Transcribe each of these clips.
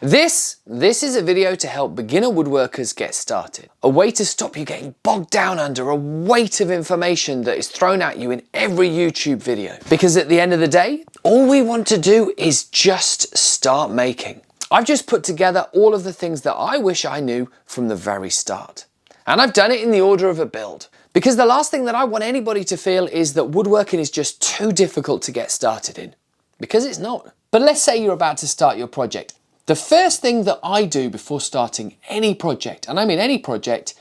This is a video to help beginner woodworkers get started. A way to stop you getting bogged down under a weight of information that is thrown at you in every YouTube video. Because at the end of the day, all we want to do is just start making. I've just put together all of the things that I wish I knew from the very start. And I've done it in the order of a build. Because the last thing that I want anybody to feel is that woodworking is just too difficult to get started in. Because it's not. But let's say you're about to start your project. The first thing that I do before starting any project, and I mean any project,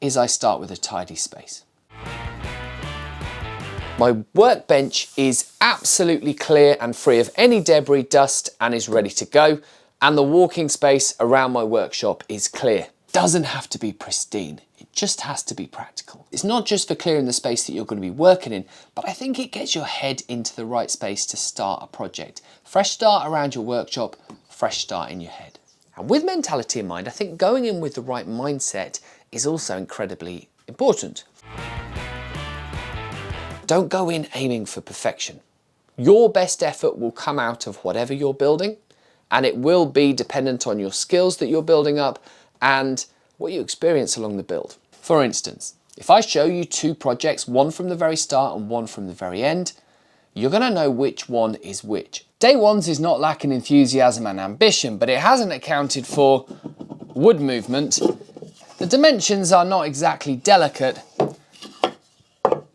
is I start with a tidy space. My workbench is absolutely clear and free of any debris, dust, and is ready to go. And the walking space around my workshop is clear. Doesn't have to be pristine, it just has to be practical. It's not just for clearing the space that you're going to be working in, but I think it gets your head into the right space to start a project. Fresh start around your workshop, fresh start in your head. And with mentality in mind, I think going in with the right mindset is also incredibly important. Don't go in aiming for perfection. Your best effort will come out of whatever you're building, and it will be dependent on your skills that you're building up and what you experience along the build. For instance, if I show you two projects, one from the very start and one from the very end, you're going to know which one is which. Day one's is not lacking enthusiasm and ambition, but it hasn't accounted for wood movement. The dimensions are not exactly delicate.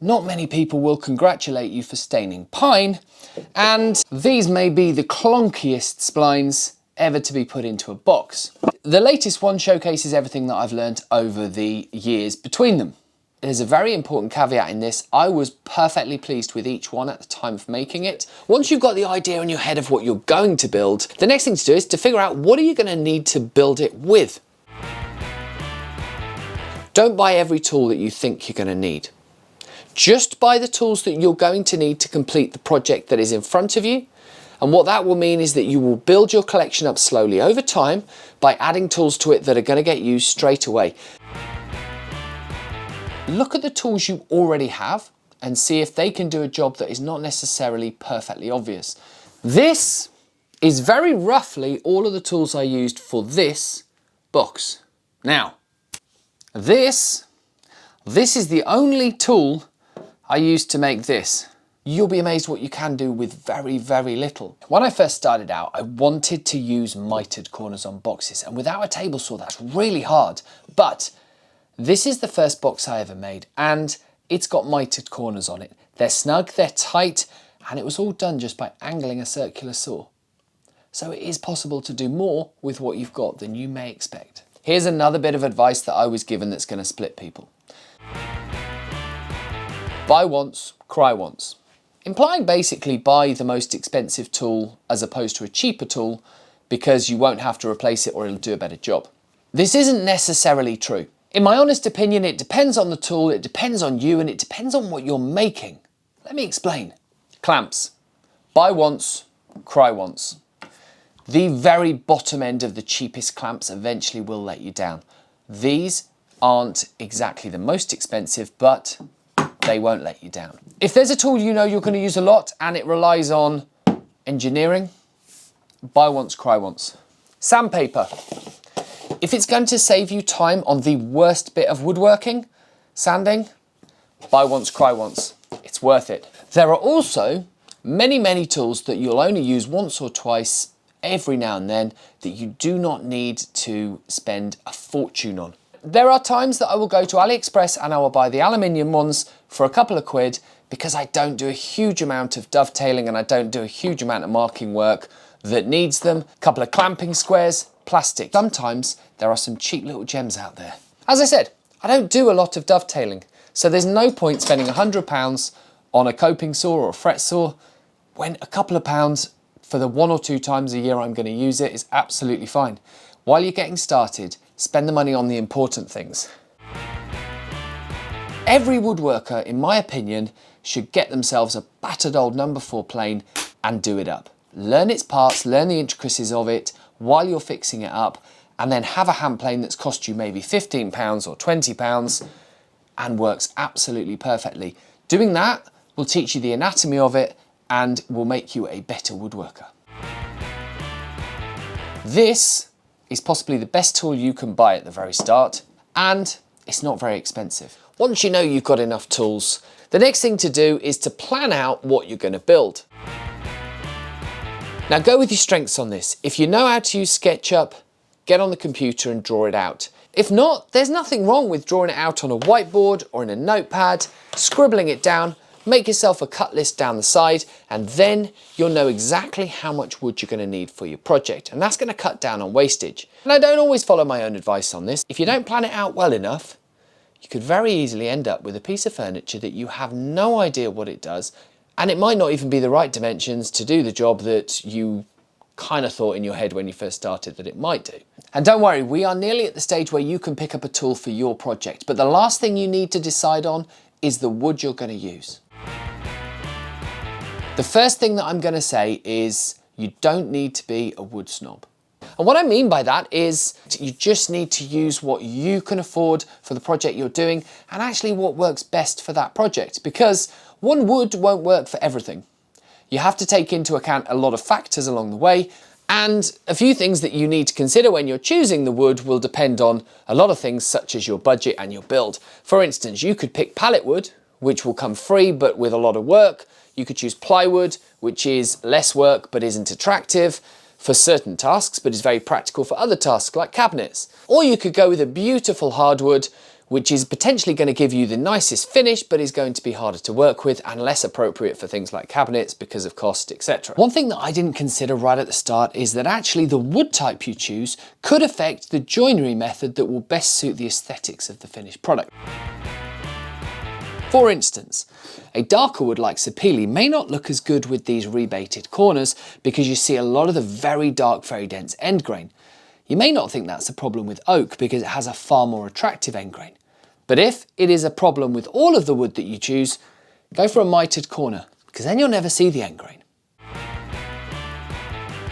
Not many people will congratulate you for staining pine, and these may be the clunkiest splines ever to be put into a box. The latest one showcases everything that I've learned over the years between them. There's a very important caveat in this. I was perfectly pleased with each one at the time of making it. Once you've got the idea in your head of what you're going to build, the next thing to do is to figure out what are you going to need to build it with. Don't buy every tool that you think you're going to need. Just buy the tools that you're going to need to complete the project that is in front of you. And what that will mean is that you will build your collection up slowly over time by adding tools to it that are going to get used straight away. Look at the tools you already have and see if they can do a job that is not necessarily perfectly obvious. This is very roughly all of the tools I used for this box. Now, this is the only tool I used to make this. You'll be amazed what you can do with very, very little. When I first started out, I wanted to use mitered corners on boxes, and without a table saw, that's really hard. But this is the first box I ever made, and it's got mitered corners on it. They're snug, they're tight, and it was all done just by angling a circular saw. So it is possible to do more with what you've got than you may expect. Here's another bit of advice that I was given that's going to split people. Buy once, cry once. Implying basically buy the most expensive tool as opposed to a cheaper tool because you won't have to replace it or it'll do a better job. This isn't necessarily true. In my honest opinion, it depends on the tool, it depends on you, and it depends on what you're making. Let me explain. Clamps. Buy once, cry once. The very bottom end of the cheapest clamps eventually will let you down. These aren't exactly the most expensive, but they won't let you down. If there's a tool you know you're going to use a lot and it relies on engineering, buy once, cry once. Sandpaper. If it's going to save you time on the worst bit of woodworking, sanding, buy once, cry once. It's worth it. There are also many, many tools that you'll only use once or twice every now and then that you do not need to spend a fortune on. There are times that I will go to AliExpress and I will buy the aluminium ones for a couple of quid because I don't do a huge amount of dovetailing and I don't do a huge amount of marking work that needs them. A couple of clamping squares, plastic. Sometimes there are some cheap little gems out there. As I said, I don't do a lot of dovetailing, so there's no point spending £100 on a coping saw or a fret saw when a couple of pounds for the 1 or 2 times a year I'm going to use it is absolutely fine. While you're getting started, spend the money on the important things. Every woodworker, in my opinion, should get themselves a battered old number 4 plane and do it up. Learn its parts, learn the intricacies of it while you're fixing it up, and then have a hand plane that's cost you maybe £15 or £20 and works absolutely perfectly. Doing that will teach you the anatomy of it and will make you a better woodworker. This is possibly the best tool you can buy at the very start, and it's not very expensive. Once you know you've got enough tools, the next thing to do is to plan out what you're going to build. Now go with your strengths on this. If you know how to use SketchUp, get on the computer and draw it out. If not, there's nothing wrong with drawing it out on a whiteboard or in a notepad, scribbling it down, make yourself a cut list down the side, and then you'll know exactly how much wood you're going to need for your project. And that's going to cut down on wastage. And I don't always follow my own advice on this. If you don't plan it out well enough, you could very easily end up with a piece of furniture that you have no idea what it does, and it might not even be the right dimensions to do the job that you kind of thought in your head when you first started that it might do. And don't worry, we are nearly at the stage where you can pick up a tool for your project, but the last thing you need to decide on is the wood you're going to use. The first thing that I'm going to say is you don't need to be a wood snob. And what I mean by that is you just need to use what you can afford for the project you're doing and actually what works best for that project, because one wood won't work for everything. You have to take into account a lot of factors along the way, and a few things that you need to consider when you're choosing the wood will depend on a lot of things such as your budget and your build. For instance, you could pick pallet wood, which will come free but with a lot of work. You could choose plywood, which is less work but isn't attractive for certain tasks, but is very practical for other tasks like cabinets. Or you could go with a beautiful hardwood, which is potentially going to give you the nicest finish, but is going to be harder to work with and less appropriate for things like cabinets because of cost, etc. One thing that I didn't consider right at the start is that actually the wood type you choose could affect the joinery method that will best suit the aesthetics of the finished product. For instance, a darker wood like sapele may not look as good with these rebated corners because you see a lot of the very dark, very dense end grain. You may not think that's a problem with oak because it has a far more attractive end grain. But if it is a problem with all of the wood that you choose, go for a mitered corner because then you'll never see the end grain.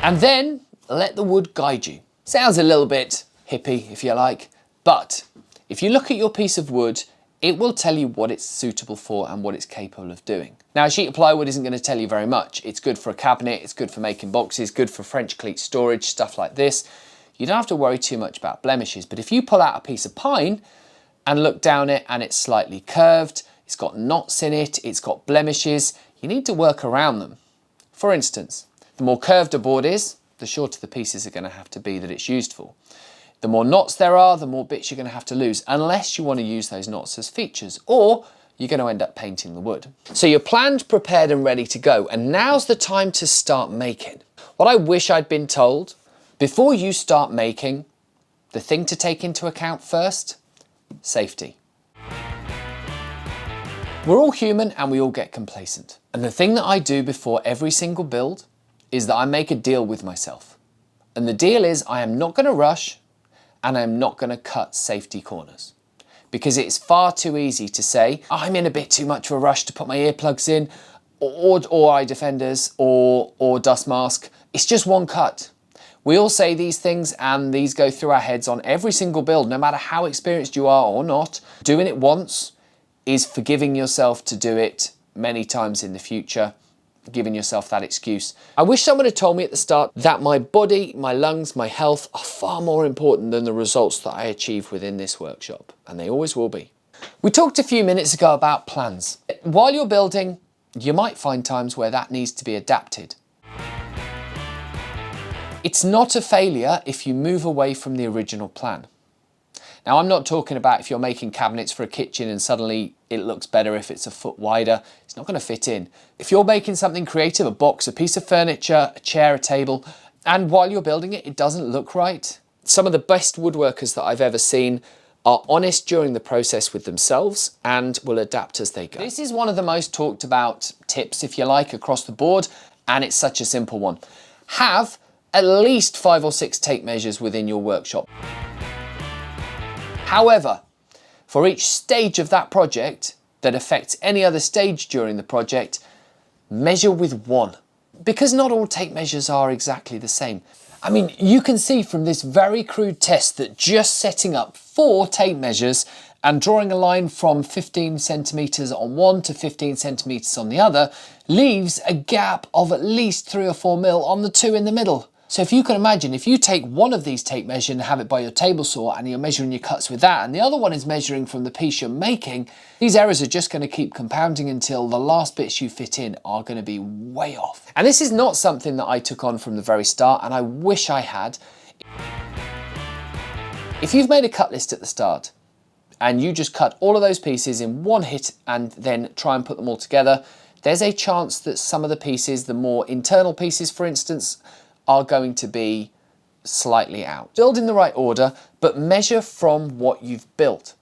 And then let the wood guide you. Sounds a little bit hippie if you like, but if you look at your piece of wood, it will tell you what it's suitable for and what it's capable of doing. Now, a sheet of plywood isn't going to tell you very much. It's good for a cabinet, it's good for making boxes, good for French cleat storage, stuff like this. You don't have to worry too much about blemishes, but if you pull out a piece of pine and look down it and it's slightly curved, it's got knots in it, it's got blemishes, you need to work around them. For instance, the more curved a board is, the shorter the pieces are going to have to be that it's used for. The more knots there are, the more bits you're going to have to lose, unless you want to use those knots as features, or you're going to end up painting the wood. So you're planned, prepared and ready to go, and now's the time to start making. What I wish I'd been told, before you start making, the thing to take into account first, safety. We're all human and we all get complacent. And the thing that I do before every single build is that I make a deal with myself. And the deal is I am not going to rush, and I'm not going to cut safety corners. Because it's far too easy to say, I'm in a bit too much of a rush to put my earplugs in, or eye defenders, or dust mask. It's just one cut. We all say these things and these go through our heads on every single build, no matter how experienced you are or not. Doing it once is forgiving yourself to do it many times in the future, giving yourself that excuse. I wish someone had told me at the start that my body, my lungs, my health are far more important than the results that I achieve within this workshop, and they always will be. We talked a few minutes ago about plans. While you're building, you might find times where that needs to be adapted. It's not a failure if you move away from the original plan. Now, I'm not talking about if you're making cabinets for a kitchen and suddenly it looks better if it's a foot wider. It's not going to fit in. If you're making something creative, a box, a piece of furniture, a chair, a table, and while you're building it, it doesn't look right. Some of the best woodworkers that I've ever seen are honest during the process with themselves and will adapt as they go. This is one of the most talked about tips, if you like, across the board, and it's such a simple one. Have at least 5 or 6 tape measures within your workshop. However, for each stage of that project that affects any other stage during the project, measure with 1. Because not all tape measures are exactly the same. I mean, you can see from this very crude test that just setting up 4 tape measures and drawing a line from 15 centimeters on one to 15 centimeters on the other leaves a gap of at least 3 or 4 mil on the 2 in the middle. So if you can imagine, if you take one of these tape measures and have it by your table saw and you're measuring your cuts with that, and the other one is measuring from the piece you're making, these errors are just going to keep compounding until the last bits you fit in are going to be way off. And this is not something that I took on from the very start, and I wish I had. If you've made a cut list at the start and you just cut all of those pieces in one hit and then try and put them all together, there's a chance that some of the pieces, the more internal pieces for instance, are going to be slightly out. Build in the right order, but measure from what you've built.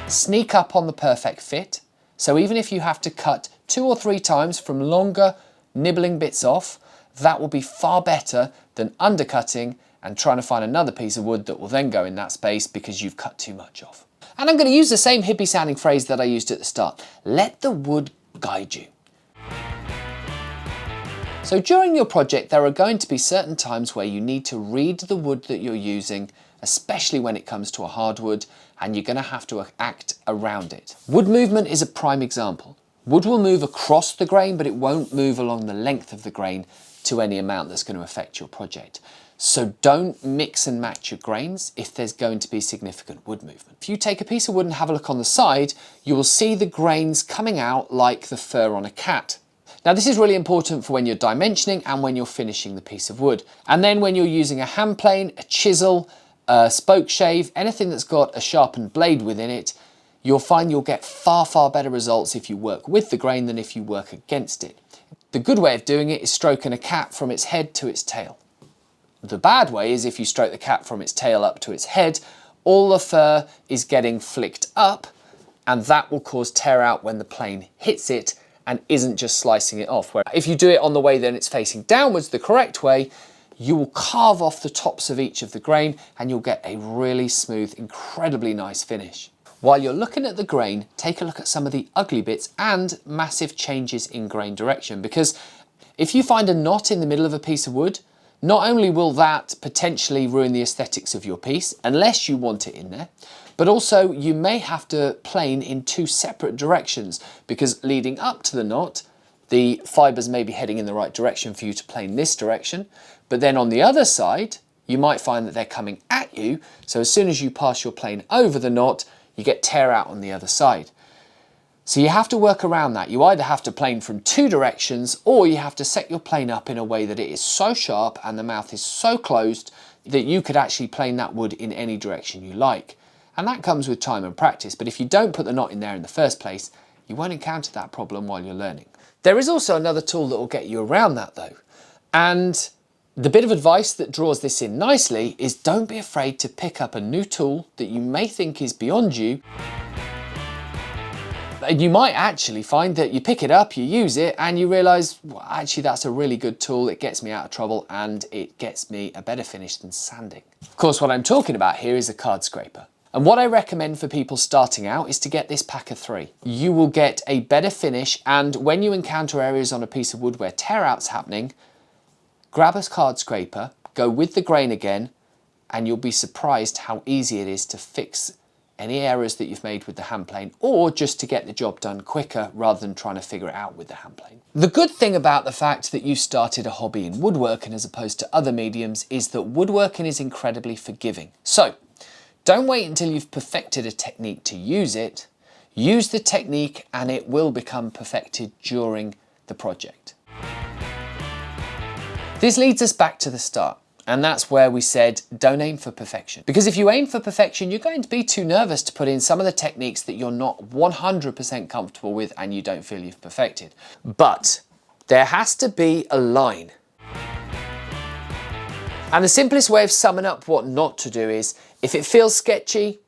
Sneak up on the perfect fit. So even if you have to cut 2 or 3 times from longer nibbling bits off, that will be far better than undercutting and trying to find another piece of wood that will then go in that space because you've cut too much off. And I'm going to use the same hippie sounding phrase that I used at the start. Let the wood guide you. So during your project, there are going to be certain times where you need to read the wood that you're using, especially when it comes to a hardwood, and you're going to have to act around it. Wood movement is a prime example. Wood will move across the grain, but it won't move along the length of the grain to any amount that's going to affect your project. So don't mix and match your grains if there's going to be significant wood movement. If you take a piece of wood and have a look on the side, you will see the grains coming out like the fur on a cat. Now this is really important for when you're dimensioning and when you're finishing the piece of wood. And then when you're using a hand plane, a chisel, a spoke shave, anything that's got a sharpened blade within it, you'll find you'll get far, far better results if you work with the grain than if you work against it. The good way of doing it is stroking a cat from its head to its tail. The bad way is if you stroke the cat from its tail up to its head, all the fur is getting flicked up, and that will cause tear out when the plane hits it and isn't just slicing it off. Where if you do it on the way then it's facing downwards the correct way, you will carve off the tops of each of the grain and you'll get a really smooth, incredibly nice finish. While you're looking at the grain, take a look at some of the ugly bits and massive changes in grain direction, because if you find a knot in the middle of a piece of wood, not only will that potentially ruin the aesthetics of your piece, unless you want it in there, but also you may have to plane in 2 separate directions, because leading up to the knot, the fibres may be heading in the right direction for you to plane this direction, but then on the other side, you might find that they're coming at you, so as soon as you pass your plane over the knot, you get tear out on the other side. So you have to work around that. You either have to plane from 2 directions, or you have to set your plane up in a way that it is so sharp and the mouth is so closed that you could actually plane that wood in any direction you like. And that comes with time and practice, but if you don't put the knot in there in the first place, you won't encounter that problem while you're learning. There is also another tool that will get you around that though. And the bit of advice that draws this in nicely is don't be afraid to pick up a new tool that you may think is beyond you. And you might actually find that you pick it up, you use it, and you realise, well, actually that's a really good tool, it gets me out of trouble and it gets me a better finish than sanding. Of course, what I'm talking about here is a card scraper. And what I recommend for people starting out is to get this pack of 3. You will get a better finish, and when you encounter areas on a piece of wood where tear out's happening, grab a card scraper, go with the grain again, and you'll be surprised how easy it is to fix any errors that you've made with the hand plane, or just to get the job done quicker rather than trying to figure it out with the hand plane. The good thing about the fact that you started a hobby in woodworking as opposed to other mediums is that woodworking is incredibly forgiving. So don't wait until you've perfected a technique to use it. Use the technique and it will become perfected during the project. This leads us back to the start. And that's where we said, don't aim for perfection. Because if you aim for perfection, you're going to be too nervous to put in some of the techniques that you're not 100% comfortable with and you don't feel you've perfected. But there has to be a line. And the simplest way of summing up what not to do is, if it feels sketchy,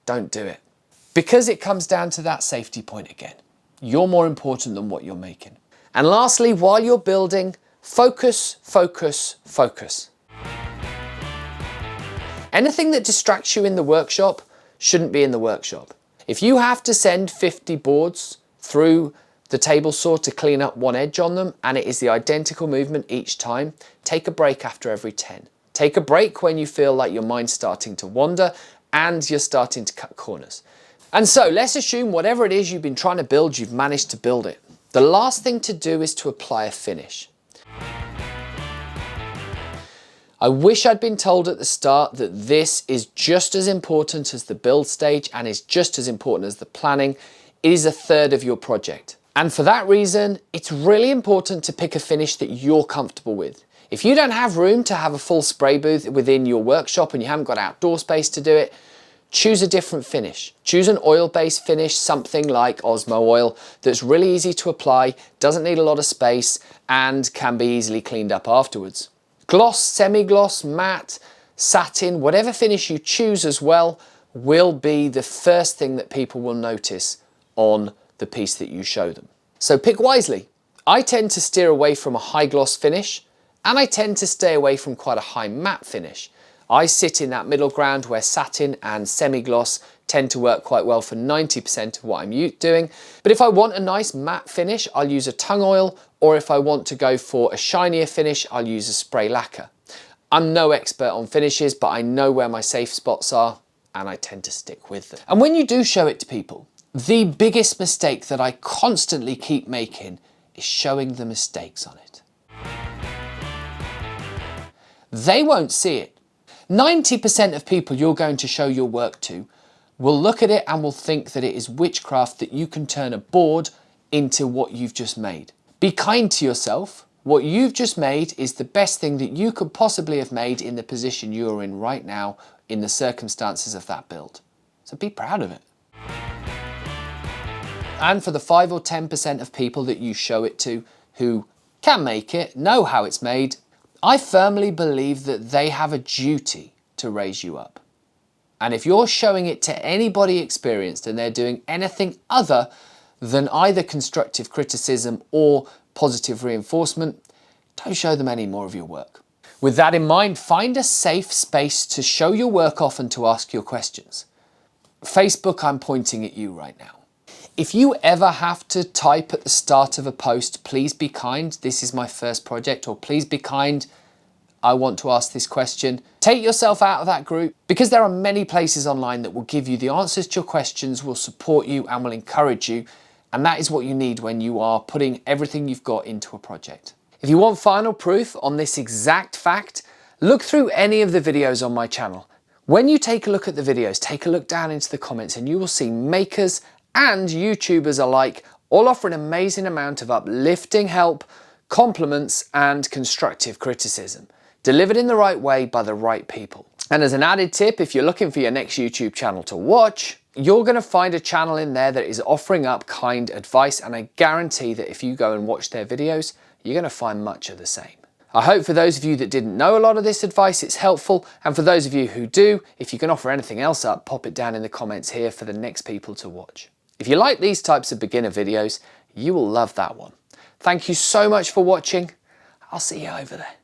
don't do it. Because it comes down to that safety point again. You're more important than what you're making. And lastly, while you're building, focus, focus, focus. Anything that distracts you in the workshop shouldn't be in the workshop. If you have to send 50 boards through the table saw to clean up one edge on them and it is the identical movement each time, take a break after every 10. Take a break when you feel like your mind's starting to wander and you're starting to cut corners. And so let's assume whatever it is you've been trying to build, you've managed to build it. The last thing to do is to apply a finish. I wish I'd been told at the start that this is just as important as the build stage and is just as important as the planning. It is a third of your project. And for that reason, it's really important to pick a finish that you're comfortable with. If you don't have room to have a full spray booth within your workshop and you haven't got outdoor space to do it, choose a different finish. Choose an oil-based finish, something like Osmo oil, that's really easy to apply, doesn't need a lot of space, and can be easily cleaned up afterwards. Gloss, semi-gloss, matte, satin, whatever finish you choose as well, will be the first thing that people will notice on the piece that you show them. So pick wisely. I tend to steer away from a high gloss finish, and I tend to stay away from quite a high matte finish. I sit in that middle ground where satin and semi-gloss tend to work quite well for 90% of what I'm doing. But if I want a nice matte finish, I'll use a tung oil, or if I want to go for a shinier finish, I'll use a spray lacquer. I'm no expert on finishes, but I know where my safe spots are, and I tend to stick with them. And when you do show it to people, the biggest mistake that I constantly keep making is showing the mistakes on it. They won't see it. 90% of people you're going to show your work to will look at it and will think that it is witchcraft that you can turn a board into what you've just made. Be kind to yourself. What you've just made is the best thing that you could possibly have made in the position you are in right now in the circumstances of that build. So be proud of it. And for the 5 or 10% of people that you show it to who can make it, know how it's made, I firmly believe that they have a duty to raise you up. And if you're showing it to anybody experienced and they're doing anything other than either constructive criticism or positive reinforcement, don't show them any more of your work. With that in mind, find a safe space to show your work off and to ask your questions. Facebook, I'm pointing at you right now. If you ever have to type at the start of a post, please be kind, this is my first project, or please be kind, I want to ask this question, take yourself out of that group, because there are many places online that will give you the answers to your questions, will support you and will encourage you. And that is what you need when you are putting everything you've got into a project. If you want final proof on this exact fact, look through any of the videos on my channel. When you take a look at the videos, take a look down into the comments and you will see makers and YouTubers alike all offer an amazing amount of uplifting help, compliments and constructive criticism, delivered in the right way by the right people. And as an added tip, if you're looking for your next YouTube channel to watch, you're going to find a channel in there that is offering up kind advice, and I guarantee that if you go and watch their videos, you're going to find much of the same. I hope for those of you that didn't know a lot of this advice, it's helpful, and for those of you who do, if you can offer anything else up, pop it down in the comments here for the next people to watch. If you like these types of beginner videos, you will love that one. Thank you so much for watching. I'll see you over there.